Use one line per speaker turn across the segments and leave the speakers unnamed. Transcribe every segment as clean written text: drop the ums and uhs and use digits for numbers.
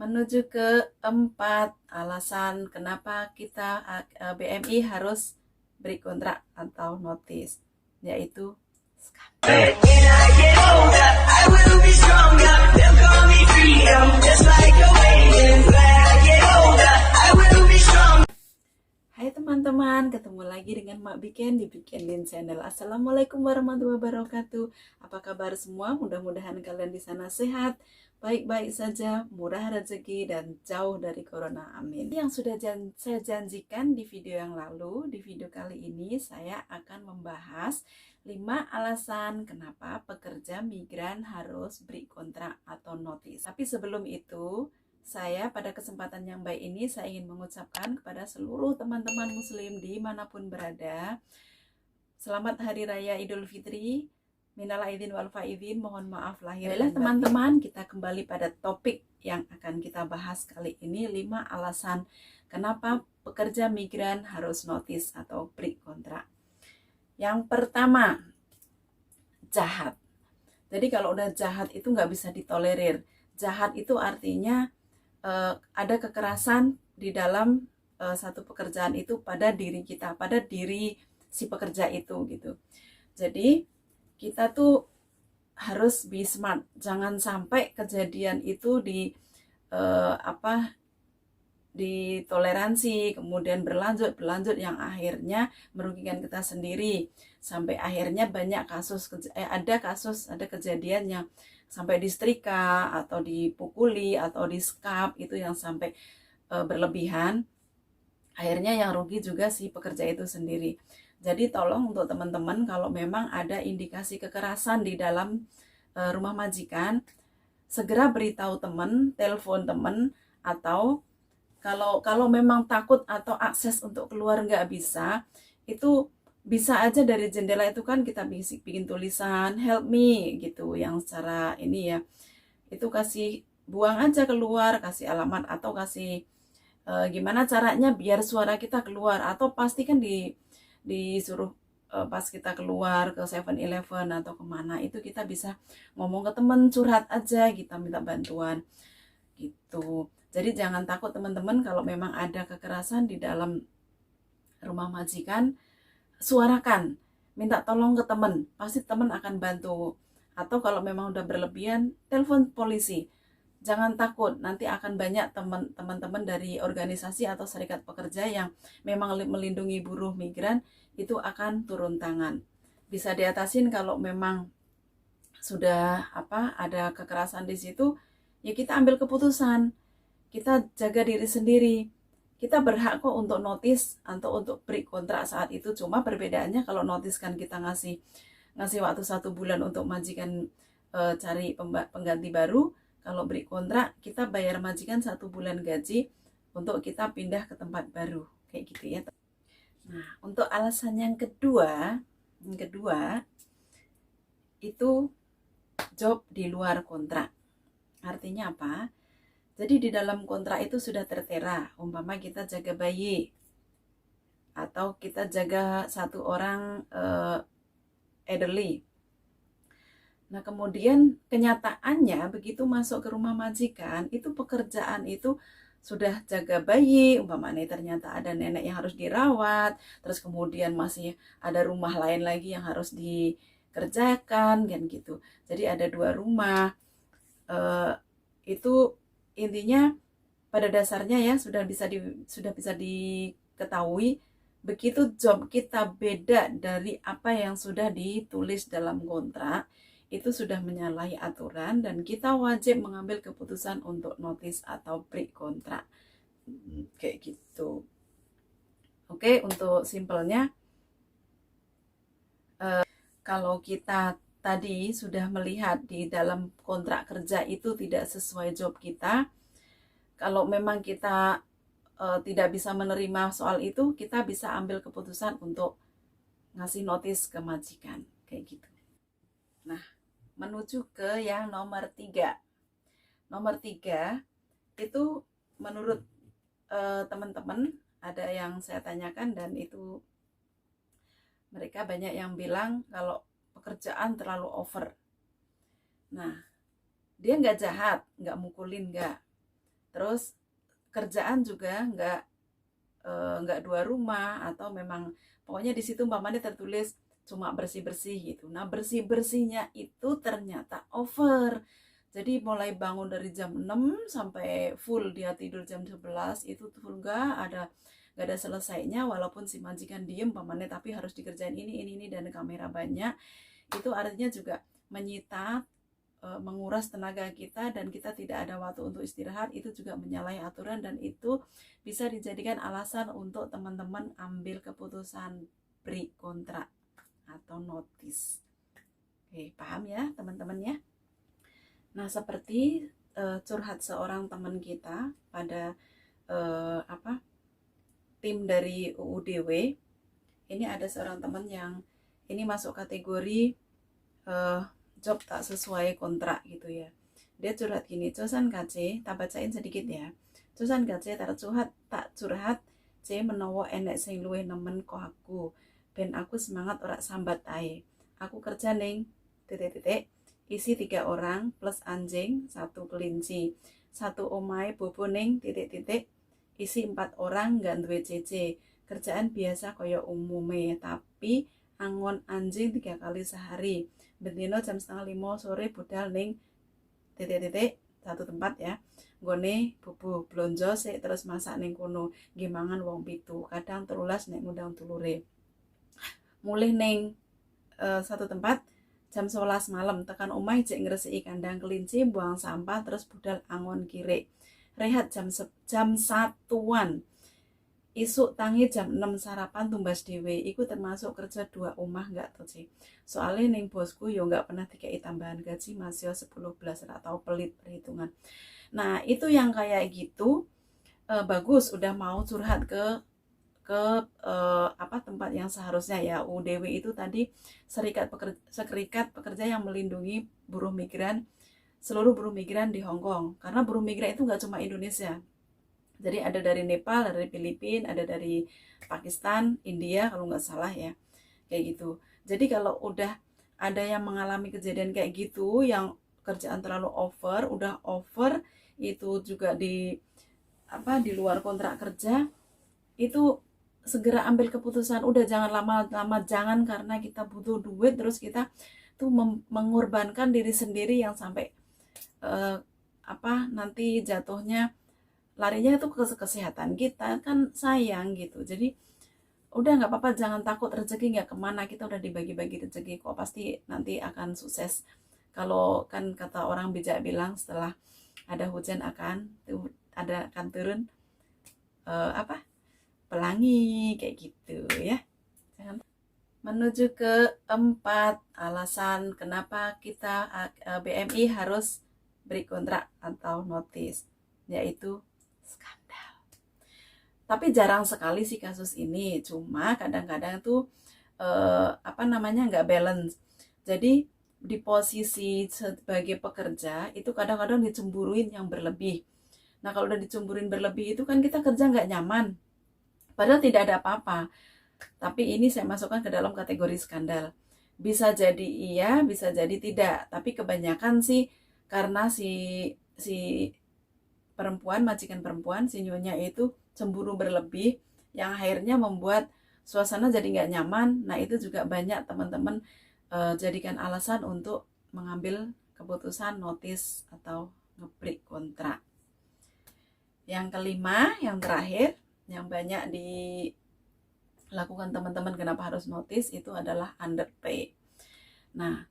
Menuju ke empat alasan kenapa kita BMI harus beri kontrak atau notice, yaitu scam. Hai teman-teman, ketemu lagi dengan Mak Bikin di Bikin Channel. Assalamualaikum warahmatullahi wabarakatuh. Apa kabar semua? Mudah-mudahan kalian di sana sehat, baik-baik saja, murah rezeki, dan jauh dari corona. Amin. Yang sudah saya janjikan di video yang lalu, di video kali ini saya akan membahas 5 alasan kenapa pekerja migran harus beri kontrak atau notis. Tapi sebelum itu, saya pada kesempatan yang baik ini saya ingin mengucapkan kepada seluruh teman-teman muslim dimanapun berada, selamat Hari Raya Idul Fitri, minal aidin wal faizin, mohon maaf lahir dan batin. Teman-teman, kita kembali pada topik yang akan kita bahas kali ini, 5 alasan kenapa pekerja migran harus notis atau beri kontrak. Yang pertama, jahat. Jadi kalau udah jahat itu nggak bisa ditolerir. Jahat itu artinya ada kekerasan di dalam satu pekerjaan itu pada diri kita, pada diri si pekerja itu gitu. Jadi kita tuh harus be smart, jangan sampai kejadian itu ditoleransi, kemudian berlanjut yang akhirnya merugikan kita sendiri, sampai akhirnya banyak ada kejadian yang sampai disetrika atau dipukuli atau disekap, itu yang sampai berlebihan, akhirnya yang rugi juga si pekerja itu sendiri. Jadi tolong untuk teman-teman, kalau memang ada indikasi kekerasan di dalam rumah majikan, segera beritahu teman, telepon teman, atau kalau memang takut atau akses untuk keluar nggak bisa, itu bisa aja dari jendela itu kan kita bikin tulisan help me gitu, yang secara ini ya, itu kasih buang aja keluar, kasih alamat atau kasih gimana caranya biar suara kita keluar, atau pastikan disuruh pas kita keluar ke 7-Eleven atau kemana itu kita bisa ngomong ke temen, curhat aja, kita minta bantuan gitu. Jadi jangan takut teman-teman, kalau memang ada kekerasan di dalam rumah majikan, suarakan, minta tolong ke teman, pasti teman akan bantu. Atau kalau memang udah berlebihan, telepon polisi. Jangan takut, nanti akan banyak teman-teman dari organisasi atau serikat pekerja yang memang melindungi buruh migran, itu akan turun tangan. Bisa diatasin kalau memang sudah ada kekerasan di situ, ya kita ambil keputusan, kita jaga diri sendiri. Kita berhak kok untuk notis atau untuk beri kontrak saat itu. Cuma perbedaannya kalau notis kan kita ngasih waktu 1 bulan untuk majikan cari pengganti baru. Kalau beri kontrak, kita bayar majikan 1 bulan gaji untuk kita pindah ke tempat baru, kayak gitu ya. Nah, untuk alasan yang kedua itu job di luar kontrak. Artinya apa? Jadi di dalam kontrak itu sudah tertera, umpama kita jaga bayi, atau kita jaga 1 orang elderly. Nah kemudian kenyataannya begitu masuk ke rumah majikan, itu pekerjaan itu sudah jaga bayi, umpamanya ternyata ada nenek yang harus dirawat, terus kemudian masih ada rumah lain lagi yang harus dikerjakan, kan gitu. Jadi ada 2 rumah, itu intinya pada dasarnya ya sudah bisa diketahui, begitu job kita beda dari apa yang sudah ditulis dalam kontrak, itu sudah menyalahi aturan dan kita wajib mengambil keputusan untuk notis atau break kontrak, kayak gitu. Oke, untuk simpelnya, kalau kita tadi sudah melihat di dalam kontrak kerja itu tidak sesuai job kita, kalau memang kita tidak bisa menerima soal itu, kita bisa ambil keputusan untuk ngasih notis ke majikan, kayak gitu. Nah, menuju ke yang nomor 3. Nomor 3 itu menurut teman-teman, ada yang saya tanyakan dan itu mereka banyak yang bilang kalau pekerjaan terlalu over. Nah, dia nggak jahat, nggak mukulin, nggak. Terus kerjaan juga nggak dua rumah, atau memang pokoknya di situ umpamanya tertulis cuma bersih-bersih gitu. Nah, bersih-bersihnya itu ternyata over. Jadi mulai bangun dari jam 6 sampai full dia tidur jam 11 itu full nggak ada selesainya, walaupun si majikan diem pamannya tapi harus dikerjain ini dan kamera banyak. Itu artinya juga menyita, menguras tenaga kita, dan kita tidak ada waktu untuk istirahat. Itu juga menyalahi aturan, dan itu bisa dijadikan alasan untuk teman-teman ambil keputusan break kontrak atau notice. Oke, paham ya teman-teman ya? Nah, seperti curhat seorang teman kita pada tim dari UUDW, ini ada seorang teman yang ini masuk kategori job tak sesuai kontrak gitu ya. Dia curhat gini, "Cosan KC, tak bacain sedikit ya. Cosan KC tak curhat, C menawa enek sing luwih nemen kok aku. Ben aku semangat ora sambat ae. Aku kerja ning titik-titik isi 3 orang plus anjing 1 kelinci. 1 omahe bobo ning titik-titik isi 4 orang gak duwe CC. Kerjaan biasa kaya umume, tapi angon anjing 3 kali sehari. Bendino jam 4:30 sore budal ning titik-titik satu tempat ya. Nggone bubu blonjo sik terus masak ning kono. Nggih mangan wong 7, kadang 13 nek ngundang dulure. Mulih ning satu tempat jam 11 malam tekan omah jek ngresiki kandang kelinci, buang sampah terus budal angon kiri. Rehat jam 1-an. Isuk tangi jam 6 sarapan tumbas dewe. Iku termasuk kerja 2 omah nggak tuh sih. Soalnya ning bosku yo nggak pernah dikei tambahan gaji, masih 10-11 atau pelit perhitungan. Nah, itu yang kayak gitu bagus udah mau curhat ke tempat yang seharusnya ya. UDW itu tadi serikat pekerja yang melindungi buruh migran, seluruh buruh migran di Hong Kong. Karena buruh migran itu nggak cuma Indonesia. Jadi ada dari Nepal, ada dari Filipina, ada dari Pakistan, India kalau nggak salah ya, kayak gitu. Jadi kalau udah ada yang mengalami kejadian kayak gitu, yang kerjaan terlalu over, udah over, itu juga di luar kontrak kerja, itu segera ambil keputusan. Udah jangan lama-lama, jangan karena kita butuh duit terus kita tuh mengorbankan diri sendiri yang sampai nanti jatuhnya larinya itu ke kesehatan kita, kan sayang gitu. Jadi udah nggak apa-apa, jangan takut, rezeki nggak kemana, kita udah dibagi-bagi rezeki kok, pasti nanti akan sukses. Kalau kan kata orang bijak bilang, setelah ada hujan akan turun pelangi, kayak gitu ya. Menuju ke 4 alasan kenapa kita BMI harus beri kontrak atau notice, yaitu skandal. Tapi jarang sekali sih kasus ini, cuma kadang-kadang tuh nggak balance. Jadi di posisi sebagai pekerja itu kadang-kadang dicemburuin yang berlebih. Nah, kalau udah dicemburuin berlebih itu kan kita kerja nggak nyaman, padahal tidak ada apa-apa. Tapi ini saya masukkan ke dalam kategori skandal. Bisa jadi iya, bisa jadi tidak. Tapi kebanyakan sih karena si majikan perempuan, si nyonya itu cemburu berlebih, yang akhirnya membuat suasana jadi nggak nyaman. Nah, itu juga banyak teman-teman jadikan alasan untuk mengambil keputusan notice atau ngebreak kontrak. Yang kelima, yang terakhir, yang banyak dilakukan teman-teman kenapa harus notice, itu adalah underpay. Nah,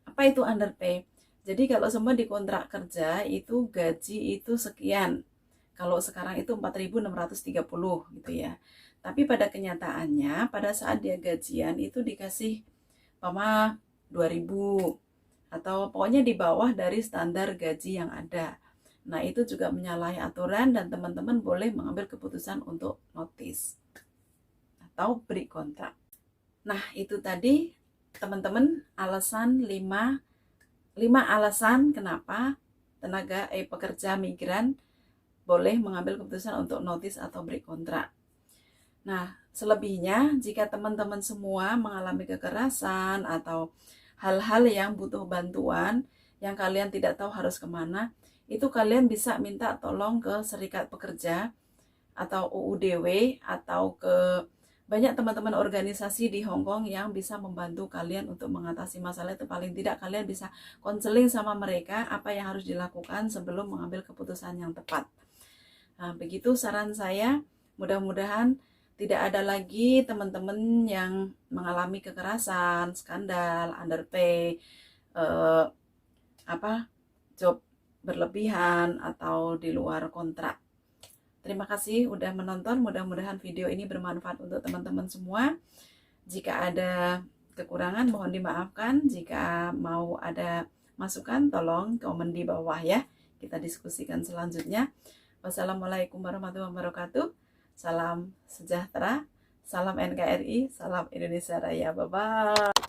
apa itu underpay? Jadi kalau semua di kontrak kerja itu gaji itu sekian. Kalau sekarang itu 4.630 gitu ya. Tapi pada kenyataannya pada saat dia gajian itu dikasih 2.000 atau pokoknya di bawah dari standar gaji yang ada. Nah, itu juga menyalahi aturan, dan teman-teman boleh mengambil keputusan untuk notice atau break kontrak. Nah, itu tadi teman-teman alasan 5 alasan kenapa pekerja migran boleh mengambil keputusan untuk notice atau break kontrak. Nah, selebihnya jika teman-teman semua mengalami kekerasan atau hal-hal yang butuh bantuan, yang kalian tidak tahu harus kemana, itu kalian bisa minta tolong ke Serikat Pekerja atau UUDW atau ke banyak teman-teman organisasi di Hong Kong yang bisa membantu kalian untuk mengatasi masalah itu. Paling tidak kalian bisa konseling sama mereka apa yang harus dilakukan sebelum mengambil keputusan yang tepat. Nah, begitu saran saya. Mudah-mudahan tidak ada lagi teman-teman yang mengalami kekerasan, skandal, underpay, job berlebihan atau di luar kontrak. Terima kasih udah menonton. Mudah-mudahan video ini bermanfaat untuk teman-teman semua. Jika ada kekurangan mohon dimaafkan. Jika mau ada masukan tolong komen di bawah ya. Kita diskusikan selanjutnya. Wassalamualaikum warahmatullahi wabarakatuh. Salam sejahtera, salam NKRI, salam Indonesia Raya. Bye-bye.